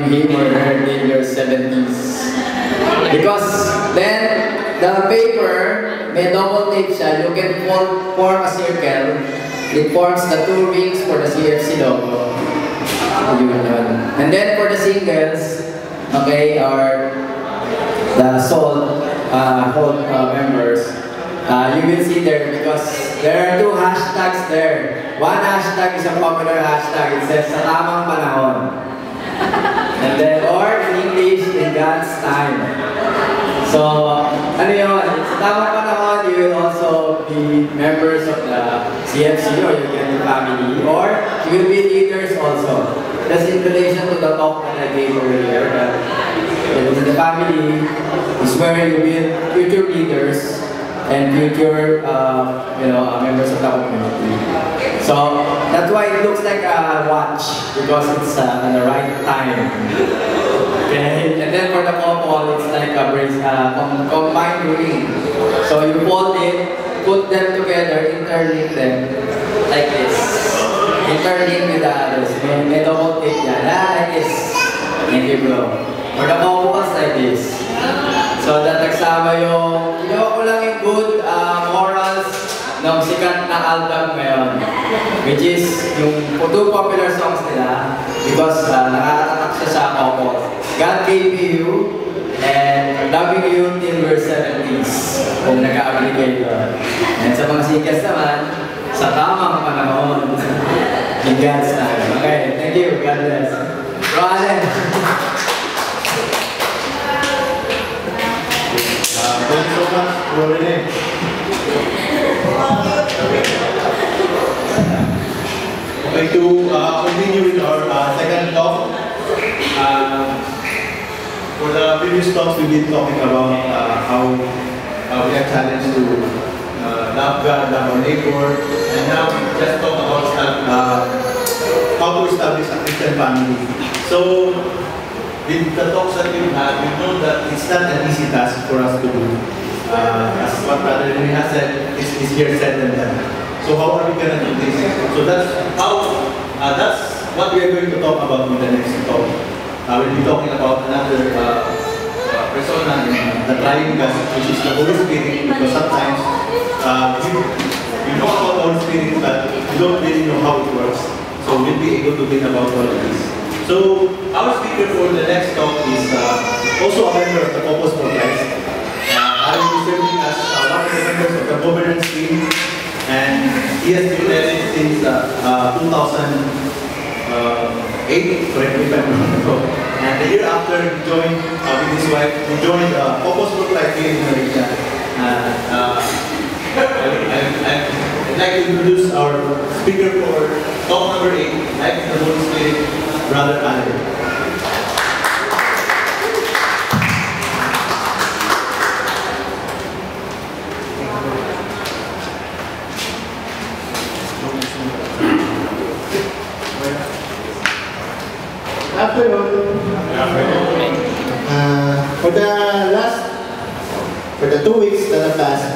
him or her in your 70s. Because then, the paper, may double tape siya, you can form a circle. It forms the two rings for the CFC logo. And then for the singles, okay, or the SOL members, you will see there because there are two hashtags there. One hashtag is a popular hashtag. It says, sa tamang panahon. And then, or in English, in God's time. So, ano yun? Sa tamang panahon, you will also be members of the CFC or you get the family, or you will be leaders also. That's in relation to the talk that I gave earlier. In the family is where you build future leaders and future members of the community. So that's why it looks like a watch because it's at the right time. Okay, and then for the couple, it's like a combined ring. So you fold it, put them together, interlink them like this. Interlink with the others. May double tape yan. Like this. And you go. For the couples, like this. So that nagsama yung, ginawa ko lang yung good morals ng sikat na album ngayon. Which is yung two popular songs nila because nakatatak siya sa couples. God gave me you and loving you till we're 70s. Kung nag-agree kayo. And sa mga sikas naman, sa tamang panahon. In God's time. Okay, thank you. God bless. Roalen. Thank you so much, Roalen. Okay, to continue with our second talk. For the previous talks, we've been talking about how we are challenged to love God, love our neighbor, and now we just talk about how to establish a Christian family. So, with the talks that we've had, we know that it's not an easy task for us to do. As what Brother Rene has said, it's easier said than done. So how are we going to do this? So that's what we are going to talk about in the next talk. We'll be talking about another persona in the triune God, which is the Holy Spirit, because sometimes we know about the Holy Spirit, but we don't really know how it works. So we'll be able to think about all of this. So our speaker for the next talk is also a member of the Focus for Christ. I will be serving as one of the members of the governance team, and he has been there since 2008, correct me if I'm wrong. And the year after he joined with his wife, he joined Focus for Christ here in Malaysia. I'd like to introduce our speaker for talk number 8, Life in the Holy Spirit, Brother Allen. Afternoon. For the 2 weeks that have passed,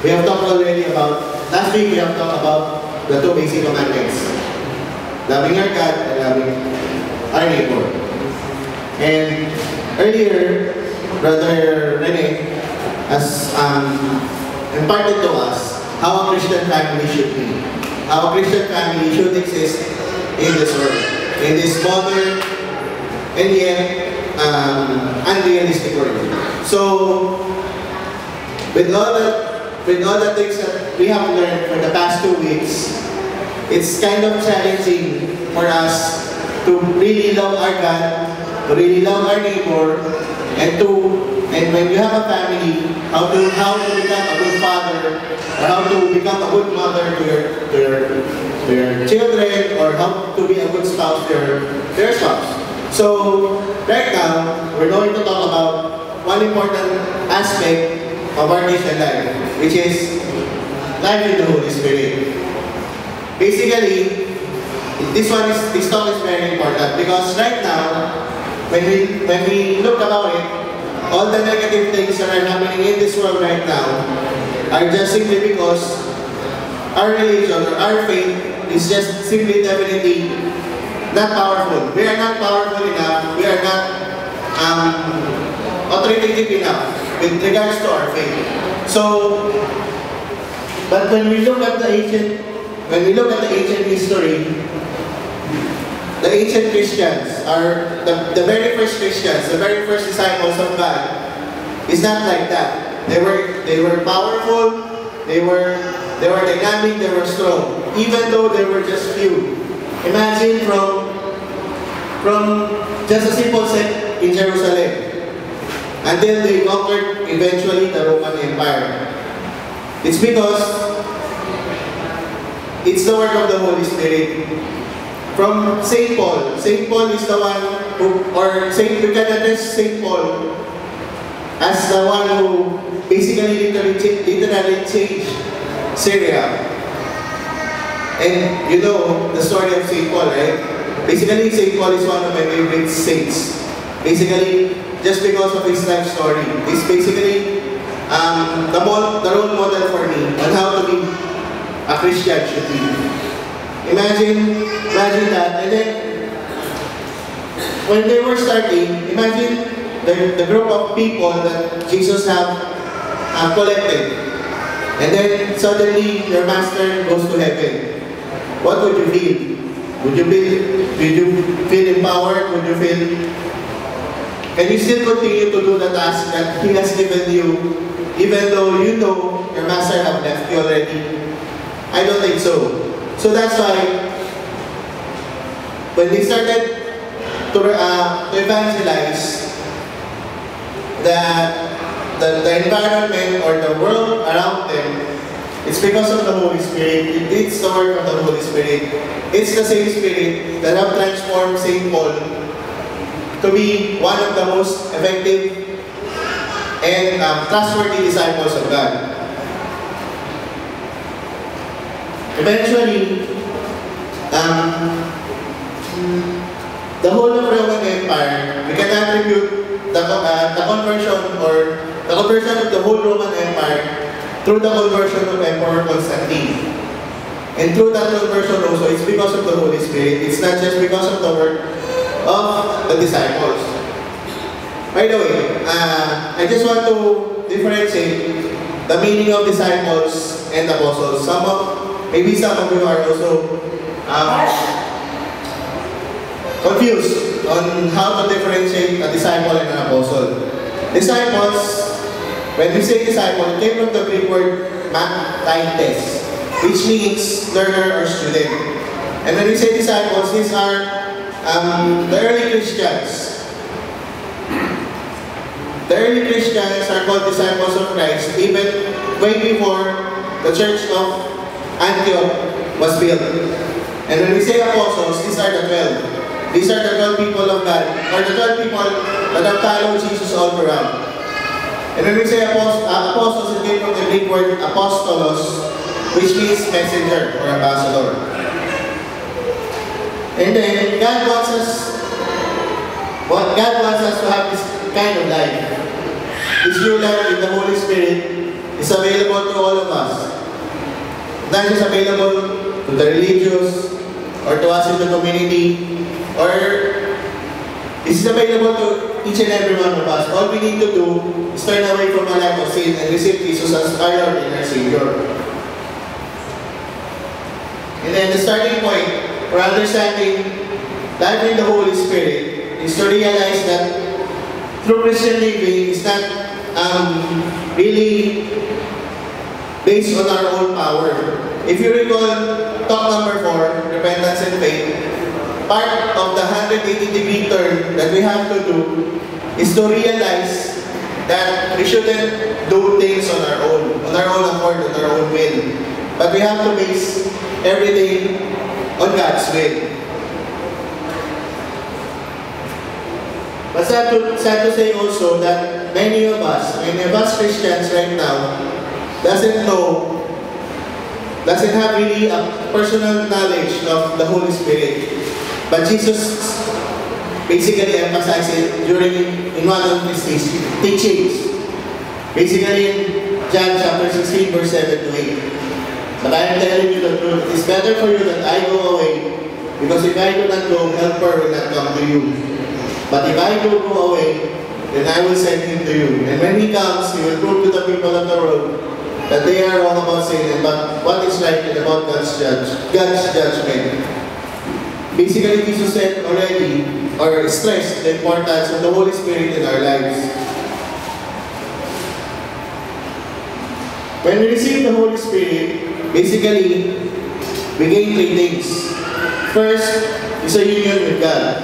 we have talked already about, last week we have talked about the 2 basic commandments. Loving our God and loving our neighbor. And earlier, Brother Rene has imparted to us how a Christian family should be. How a Christian family should exist in this world. In this modern and yet unrealistic world. So, with all the things that we have learned for the past 2 weeks, it's kind of challenging for us to really love our God, to really love our neighbor, and when you have a family, how to become a good father, or how to become a good mother to your children, or how to be a good spouse to their spouse. So right now, we're going to talk about one important aspect of our Christian life, which is life in the Holy Spirit. Basically, this talk is very important because right now, when we look about it, all the negative things that are happening in this world right now are just simply because our religion or our faith is just simply definitely not powerful. We are not powerful enough. We are not authoritative enough with regards to our faith. So, but when we look at the ancient history, the ancient Christians are the very first Christians, the very first disciples of God. It's not like that. They were powerful. They were dynamic. They were strong, even though they were just few. Imagine from just a simple set in Jerusalem until they conquered eventually the Roman Empire. It's because it's the work of the Holy Spirit. From St. Paul is the one who, we can address St. Paul as the one who basically literally changed Syria. And you know the story of St. Paul, right? Basically, St. Paul is one of my favorite saints. Basically, just because of his life story. He's basically the role model for me on how to be a Christian should be. Imagine that. And then, when they were starting, imagine the group of people that Jesus have collected. And then suddenly your master goes to heaven. What would you feel? Would you feel empowered? Would you feel? Can you still continue to do the task that He has given you, even though you know your master have left you already? I don't think so. So that's why when they started to evangelize, the environment or the world around them, it's because of the Holy Spirit. It's the work of the Holy Spirit. It's the same Spirit that have transformed St. Paul to be one of the most effective and trustworthy disciples of God. Eventually, the whole of Roman Empire, we can attribute the conversion of the whole Roman Empire through the conversion of Emperor Constantine. And through that conversion also, it's because of the Holy Spirit. It's not just because of the work of the disciples. By the way, I just want to differentiate the meaning of disciples and apostles. Maybe some of you are also confused on how to differentiate a disciple and an apostle. Disciples, when we say disciple, it came from the Greek word mathetes, which means learner or student. And when we say disciples, these are the early Christians. The early Christians are called disciples of Christ even way before the church of Antioch was built. And when we say apostles, these are the 12. These are the 12 people of God, or the 12 people that have followed Jesus all around. And when we say apostles, it came from the Greek word apostolos, which means messenger or ambassador. And then God wants us to have this kind of life. This new life with the Holy Spirit is available to all of us. Not just available to the religious or to us in the community, or this is available to each and every one of us. All we need to do is turn away from a life of sin and receive Jesus as our Lord and our Savior. And then the starting point for understanding life in the Holy Spirit is to realize that true Christian living is not really based on our own power. If you recall talk number 4, repentance and faith, part of the 180-degree turn that we have to do is to realize that we shouldn't do things on our own accord, on our own will. But we have to base everything on God's will. But sad to say also that many of us Christians right now, doesn't have really a personal knowledge of the Holy Spirit. But Jesus basically emphasized it in one of his teachings. Basically in John chapter 16, verse 7 to 8. But I am telling you the truth, it is better for you that I go away. Because if I do not go, helper will not come to you. But if I do go away, then I will send him to you. And when he comes, he will prove to the people of the world that they are wrong about sin and but what is right and about God's judgment. Basically, Jesus said already, or stressed the importance of the Holy Spirit in our lives. When we receive the Holy Spirit, basically, we gain three things. First is a union with God.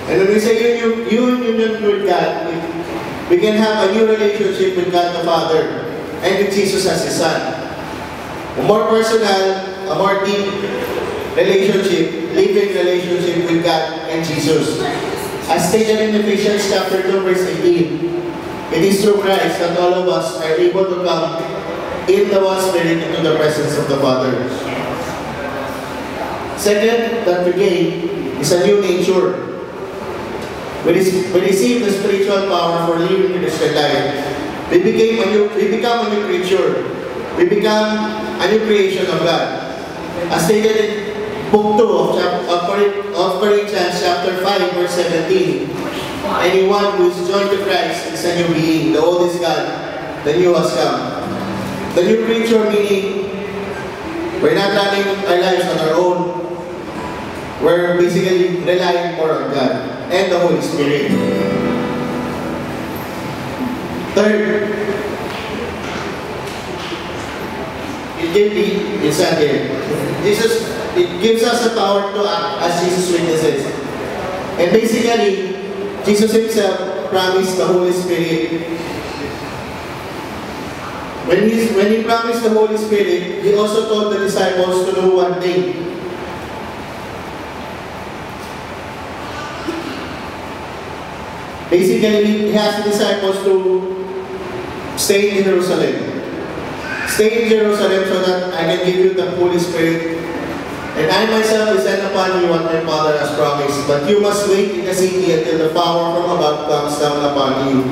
And when we say union with God, we can have a new relationship with God the Father and with Jesus as His Son. A more personal, a more deep relationship, living relationship with God and Jesus. As stated in Ephesians chapter 2 verse 18, it is through Christ that all of us are able to come in the one Spirit into the presence of the Father. Second, that we gain is a new nature. We receive the spiritual power for living the Christian life. We become a new creature. We become a new creation of God. As stated in Book 2 of Corinthians chapter 5 verse 17, anyone who is joined to Christ is a new being. The old is gone, the new has come. The new creature meaning we're not running our lives on our own. We're basically relying more on God and the Holy Spirit. Third, it gives us the power to act as Jesus' witnesses. And basically, Jesus Himself promised the Holy Spirit. When he promised the Holy Spirit, He also told the disciples to do one thing. Basically, He asked the disciples to stay in Jerusalem. Stay in Jerusalem so that I can give you the Holy Spirit. And I myself will send upon you what my Father has promised. But you must wait in the city until the power from above comes down upon you.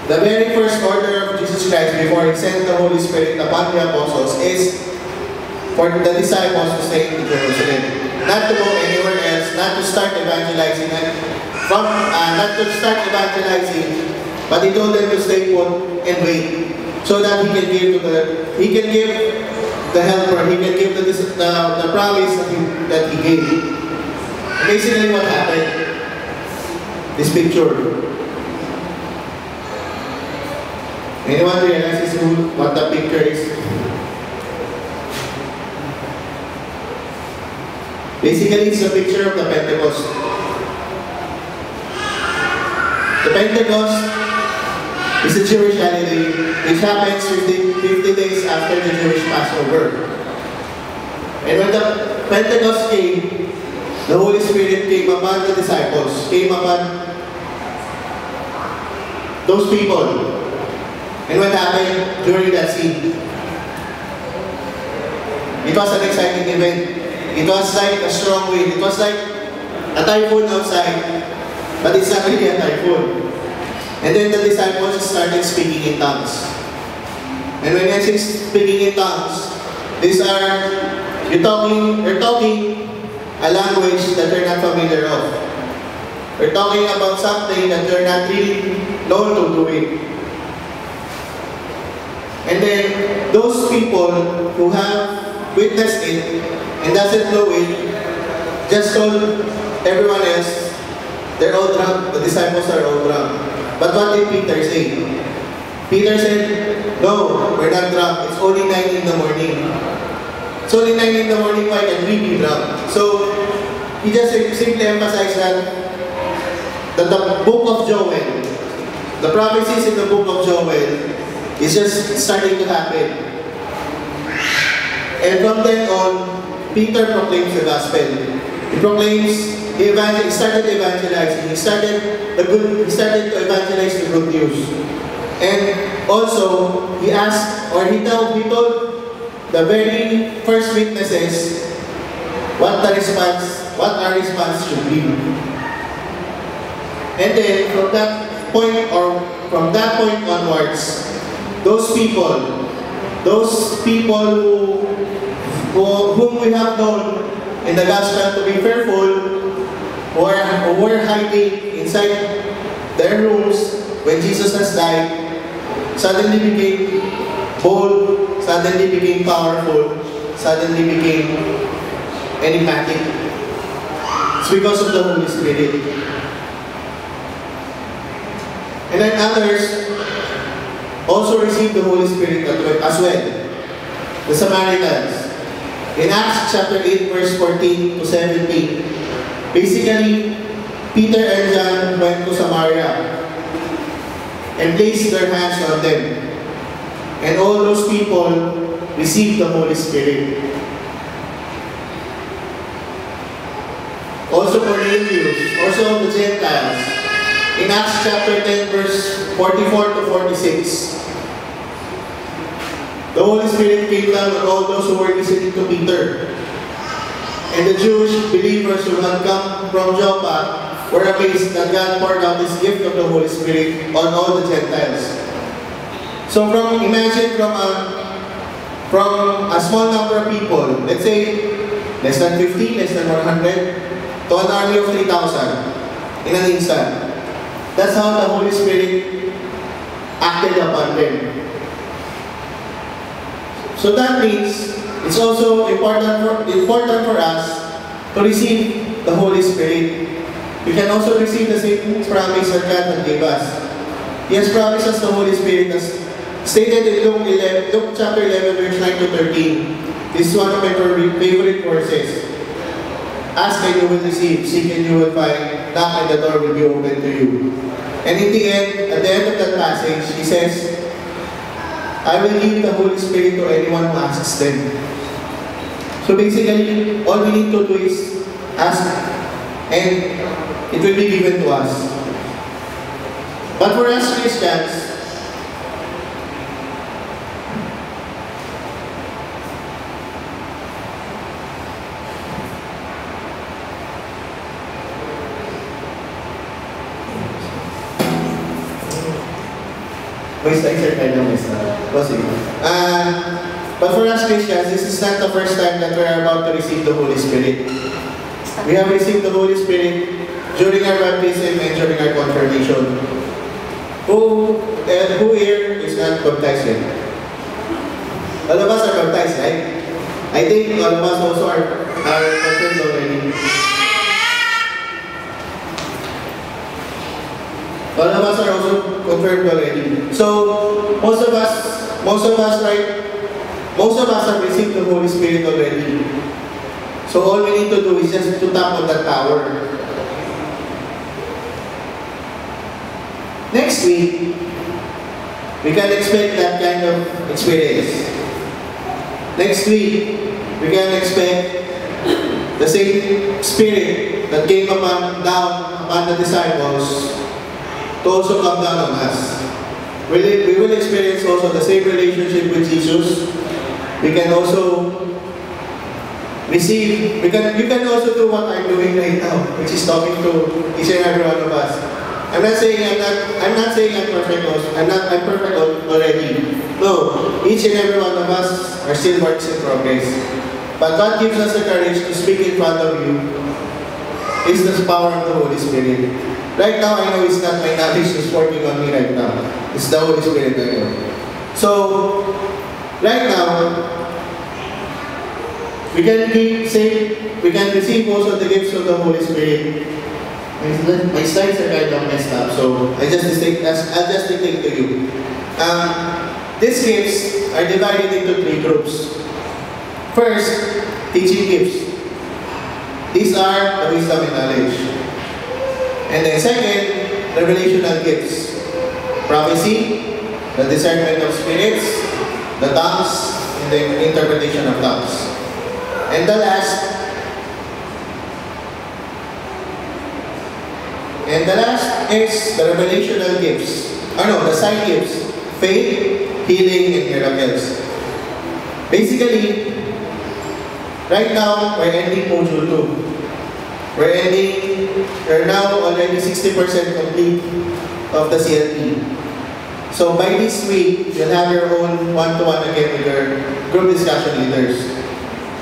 The very first order of Jesus Christ before He sent the Holy Spirit upon the apostles is for the disciples to stay in Jerusalem. Not to go anywhere else, not to start evangelizing, but He told them to stay put and wait, so that He can give the helper, He can give the promise that He gave. Basically, what happened? This picture. Anyone realizes what the picture is? Basically, it's a picture of the Pentecost. The Pentecost is a Jewish holiday which happens 50 days after the Jewish Passover. And when the Pentecost came, the Holy Spirit came upon the disciples, came upon those people. And what happened during that scene? It was an exciting event. It was like a strong wind. It was like a typhoon outside, but it's not really a typhoon. And then the disciples started speaking in tongues. And when I say speaking in tongues, you're talking a language that you're not familiar of. We're talking about something that you're not really known to do it. And then those people who have witnessed it and doesn't know it, just told everyone else, they're all drunk, the disciples are all drunk. But what did Peter say? Peter said, no, we're not drunk, it's only 9 in the morning. It's only 9 in the morning, why can we be drunk? So, he just simply emphasized that the book of Joel, the prophecies in the book of Joel, is just starting to happen. And from then on, Peter proclaims the gospel. He started evangelizing. He started to evangelize the good news. And also, he told the very first witnesses what our response should be. And then from that point onwards, those people whom we have known in the gospel to be fearful, who were hiding inside their rooms when Jesus has died, suddenly became bold, suddenly became powerful, suddenly became enigmatic. It's because of the Holy Spirit. And then others also received the Holy Spirit as well. The Samaritans. In Acts chapter 8, verse 14 to 17, basically, Peter and John went to Samaria and placed their hands on them. And all those people received the Holy Spirit. Also Cornelius, also the Gentiles. In Acts chapter 10, verse 44 to 46, the Holy Spirit came down on all those who were listening to Peter. And the Jewish believers who had come from Joppa were amazed that God poured out this gift of the Holy Spirit on all the Gentiles. So imagine from a small number of people, let's say less than 50, less than 100, to an army of 3,000 in an instant. That's how the Holy Spirit acted upon them. So that means it's also important for us to receive the Holy Spirit. We can also receive the same promise that God had gave us. He has promised us the Holy Spirit as stated in Luke chapter 11, verse 9 to 13. This is one of my favorite verses. Ask and you will receive, seek and you will find, knock and the door will be open to you. And in the end, at the end of that passage, he says, I will give the Holy Spirit to anyone who asks them. So basically, all we need to do is ask, and it will be given to us. But for us Christians, my slides are kind of messed up. But for us Christians, this is not the first time that we are about to receive the Holy Spirit. We have received the Holy Spirit during our baptism and during our confirmation. Who here is not baptized yet? All of us are baptized, right? I think all of us also are confirmed already. All of us are also confirmed already. So most of us have received the Holy Spirit already. So all we need to do is just to tap on that power. Next week, we can expect that kind of experience. Next week, we can expect the same Spirit that came down upon the disciples to also come down on us. We will experience also the same relationship with Jesus. We can also receive, you can also do what I'm doing right now, which is talking to each and every one of us. I'm not saying I'm perfect also. I'm perfect already. No, each and every one of us are still works in progress. But God gives us the courage to speak in front of you. It's the power of the Holy Spirit. Right now, I know it's not my knowledge that's working on me right now. It's the Holy Spirit I know. So, right now, we can receive also the gifts of the Holy Spirit. My slides are kind of messed up, so I'll just dictate to you. These gifts are divided into 3 groups. First, teaching gifts. These are the wisdom and knowledge. And then second, revelational gifts. Prophecy, the discernment of spirits, the tongues, and the interpretation of tongues. And the last is the revelational gifts. The side gifts. Faith, healing, and miracles. Basically, right now, we're ending Module 2. We're now already 60% complete of the CLP. So by this week, you'll have your own one-to-one again with your group discussion leaders.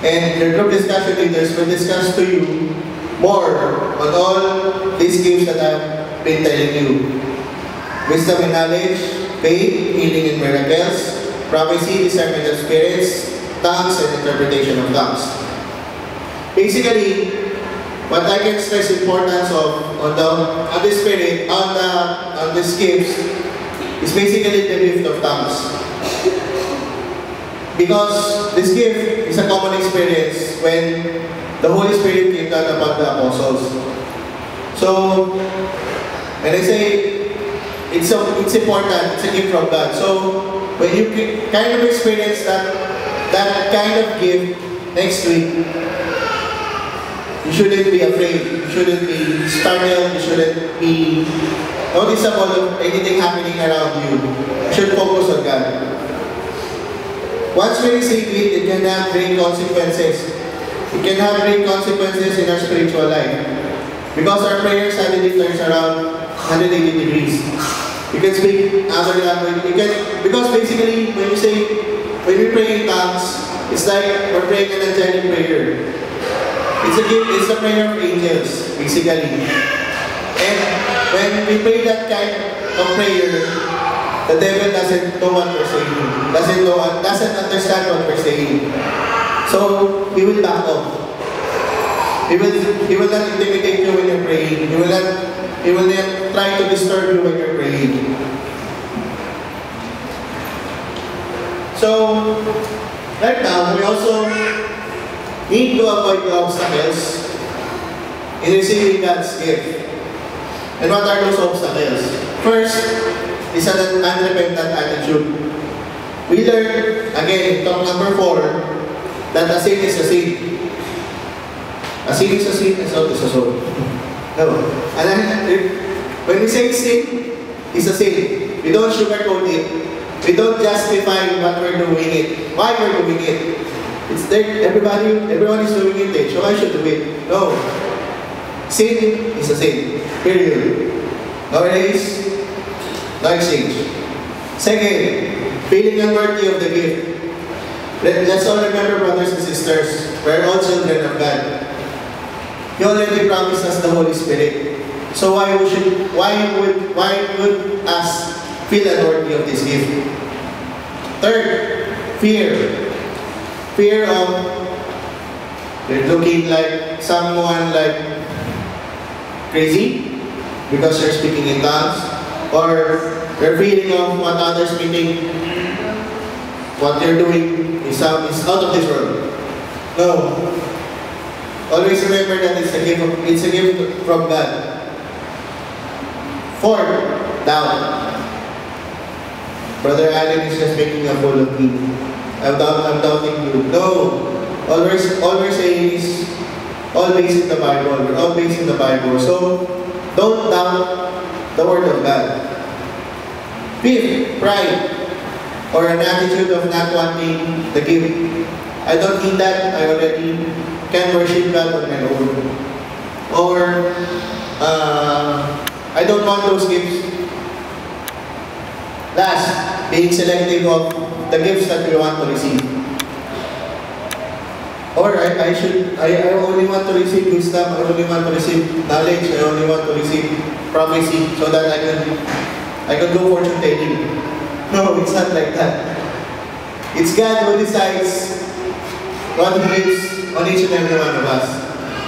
And your group discussion leaders will discuss to you more on all these gifts that I've been telling you. Wisdom and knowledge, faith, healing and miracles, prophecy, discernment of spirits, tongues, and interpretation of tongues. Basically, what I can stress importance of on the spirit, on the gifts, is basically the gift of tongues. Because this gift is a common experience when the Holy Spirit came down upon the apostles. So, when I say it's important, it's a gift from God. So, when you kind of experience that kind of gift next week, you shouldn't be afraid, you shouldn't be startled, you shouldn't be noticeable of anything happening around you. You should focus on God. Once we receive it, it can have great consequences. It can have great consequences in our spiritual life. Because our prayer suddenly turns around 180 degrees. You can speak other language. Because basically, when we pray in tongues, it's like we're praying an angelic prayer. It's a prayer of angels, basically. And when we pray that kind of prayer, the devil doesn't know what we're saying. Doesn't understand what we're saying. So he will back off. He will not intimidate you when you're praying. He will not try to disturb you when you're praying. So right now we also need to avoid the obstacles in receiving God's gift. And what are those obstacles? First is an unrepentant attitude. We learned, again, talk number 4, that a sin is a sin. A sin is a sin, a soul is a soul. No. And then, when we say sin, it's a sin. We don't sugarcoat it. We don't justify what we're doing it, why we're doing it. It's there, everyone is doing it, so I should do it. No. Sin is a sin. Period. No erase, no exchange. Second, feeling unworthy of the gift. Let's all remember, brothers and sisters, we're all children of God. He already promised us the Holy Spirit. So why would us feel unworthy of this gift? Third, fear. Fear of you're looking like someone like crazy because you're speaking in tongues, or you're feeling of what others think what you're doing is out of this world. No. Always remember that it's a gift from God. Fourth, doubt. Brother Alan is just making a fool of me. I'm doubting you. No. All we're saying is all based in the Bible. We're all based in the Bible. So don't doubt the Word of God. Fifth, pride, or an attitude of not wanting the gift. I don't need that. I already can worship God on my own. Or I don't want those gifts. Last, being selective of the gifts that we want to receive. Or I only want to receive wisdom, I only want to receive knowledge, I only want to receive prophecy so that I can do fortune telling. No, it's not like that. It's God who decides what He gives on each and every one of us.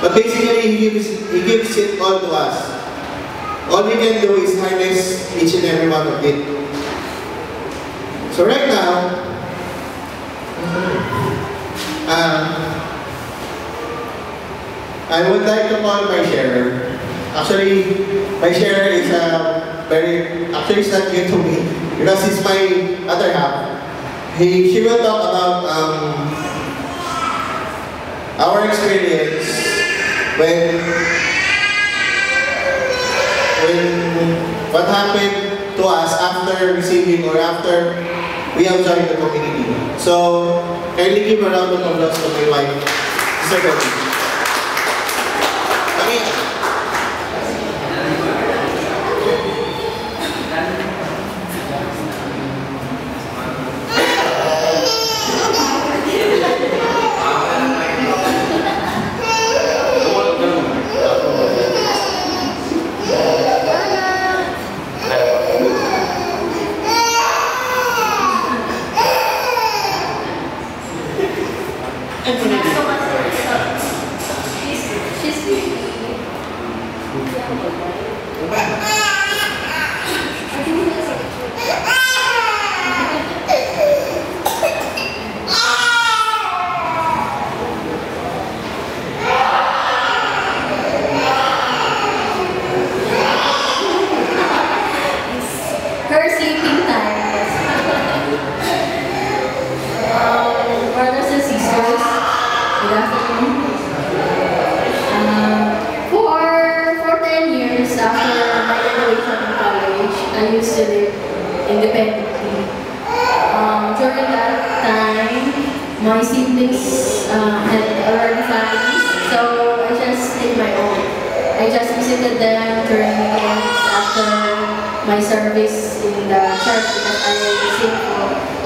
But basically, He gives it all to us. All we can do is harness each and every one of it. So right now, I would like to call my sharer. Actually, my sharer is actually it's not new to me because he's my other half. She will talk about our experience when what happened to us after receiving or after we have joined the community. So, kindly give a round of applause to my wife, Sister Betty. Her sleeping time. Brothers and sisters, good afternoon. For 10 years after my graduation in college, I used to live independently. During that time, my siblings had already families, so I just did my own. I just visited them during weekends after my service in the church because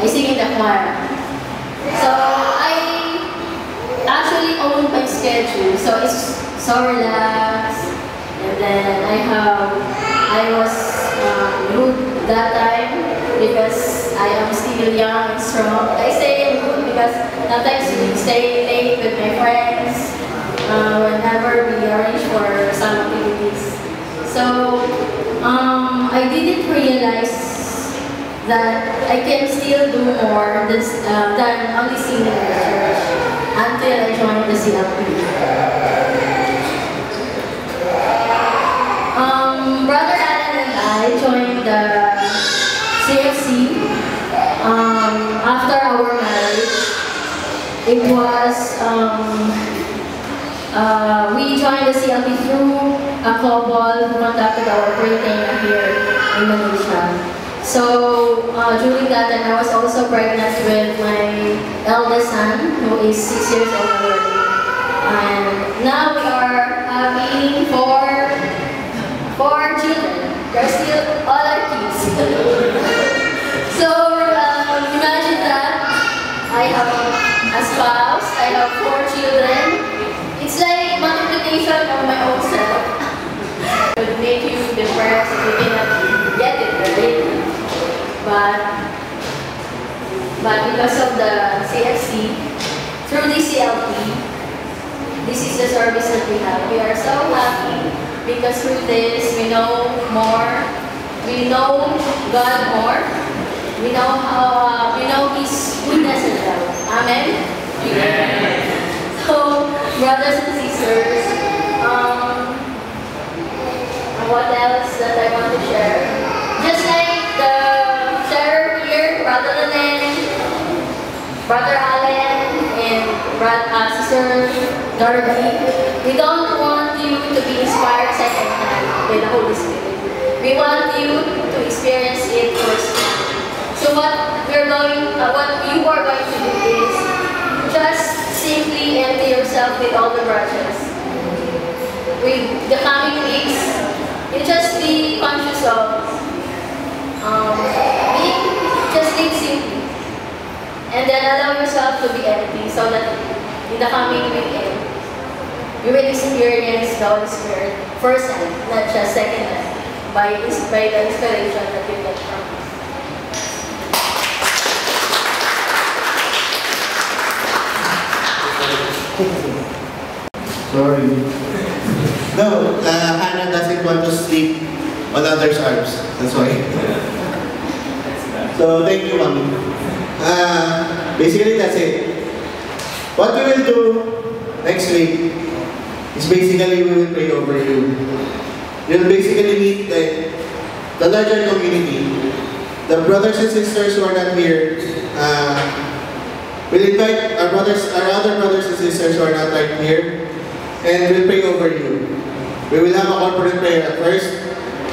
I sing in the choir. So I actually own my schedule, so it's so relaxed. And then I was rude that time because I am still young and strong. I say rude because sometimes we stay late with my friends whenever we arrange for some activities. So I didn't realize that I can still do more than only singing in the church until I joined the CLP. Brother Alan and I joined the CFC after our marriage. It was we joined the CLP through a couple who conducted our pre-tenure here in Malaysia. So during that time, I was also pregnant with my eldest son, who is 6 years old already. And now we are having four children. They're still all our kids. So imagine that I have a spouse, I have 4 children. It's like multiplication of my own self. It would make you depressed if you cannot get it, right? But because of the CFC, through the CLP, this is the service that we have. We are so happy because through this we know more, we know God more, we know His goodness and love. Amen? Amen. So, brothers and sisters, what else that I want to share? Just like the sharer here, Brother Lanen, Brother Allen, and Sister Dorothy, we don't want you to be inspired second hand by the Holy Spirit. We want you to experience it firsthand. So what you are going to do is just simply empty yourself with all the grudges. With the coming weeks, you just be conscious of just live simply. And then allow yourself to be empty so that in the coming weekend, you will experience the Holy Spirit firsthand, not just secondhand, by the inspiration that you get from Him. Sorry. No, Hannah doesn't want to sleep on others' arms. That's why. So, thank you, Mommy. Basically, that's it. What we will do next week is basically we will pray over you. You'll basically meet the larger community. The brothers and sisters who are not here, we'll invite our other brothers and sisters who are not right here, and we'll pray over you. We will have a corporate prayer at first,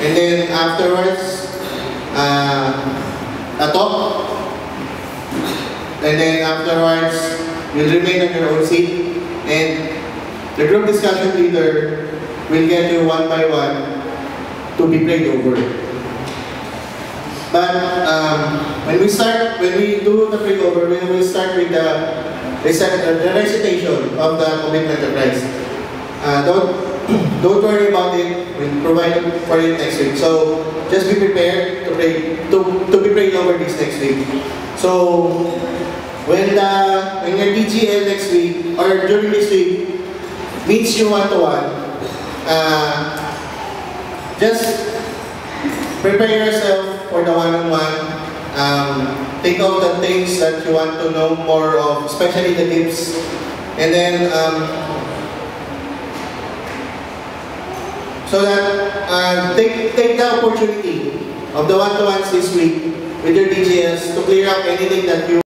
and then afterwards, a talk, and then afterwards, you'll remain on your own seat, and the group discussion leader will get you one by one to be prayed over. But when we do the prayer over, we will start with the recitation of the commitment of Christ. Don't worry about it. We'll provide for it next week. So just be prepared to pray to be prayed over this next week. So when your DGL next week or during this week meets you one-to-one, just prepare yourself for the one-on-one. Think of the things that you want to know more of, especially the tips. And then, so that take the opportunity of the one-to-ones this week with your DJs to clear up anything that you